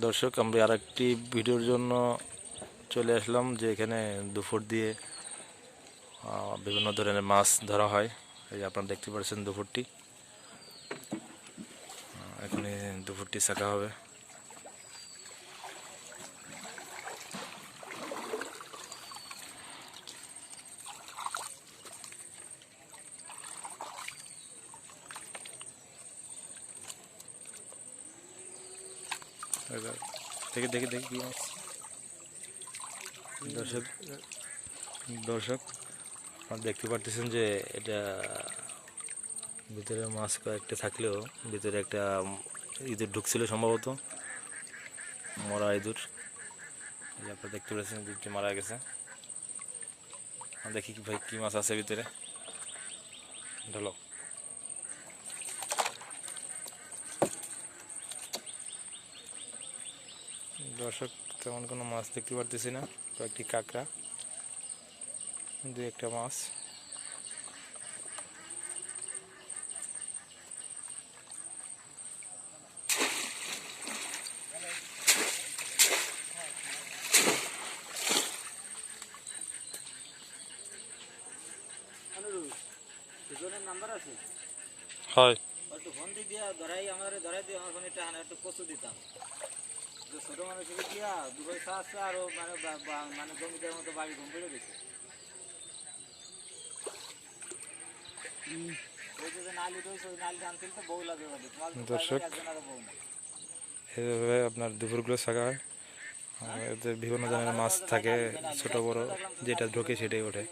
দর্শক, আমরা আরেকটি ভিডিওর জন্য চলে আসলাম যে এখানে দুপুর দিয়ে বিভিন্ন ধরনের মাছ ধরা হয়। এই যে আপনারা দেখতে পাচ্ছেন দুপুরটি, এখানে দুপুরটি ছাকা হবে। দেখি দেখি দেখি কি মাছ। দর্শক দর্শক আপনারা দেখতে পারতেছেন যে এটা ভিতরে মাছ কয়েকটা থাকলেও ভিতরে একটা ইঁদুর ঢুকছিল, সম্ভবত মরা ইঁদুর। এই যে আপনারা দেখতে পাচ্ছেন ইঁদুরটি মারা গেছে। দেখি কি ভাই কি মাছ আছে ভিতরে। ঢলো দর্শক, তেমন কোনো মাছ দেখতে পারতেছি না, কয়েকটি কাঁকড়া, দুই একটা মাছ। নাম্বার আছে হয় একটু ফোন দিয়ে ধরাই আমার ফোনে একটু কচু দিতাম। ছোট মানুষকে দিয়া দুবাই আসছে আরো মানে জমিদের মতো বাড়ি ঘুম পেড়ে দিচ্ছে। দর্শক, এভাবে আপনার দুপুরগুলো থাকা হয়। এতে বিভিন্ন ধরনের মাছ থাকে, ছোট বড়, যেটা ঢোকে সেটাই ওঠে।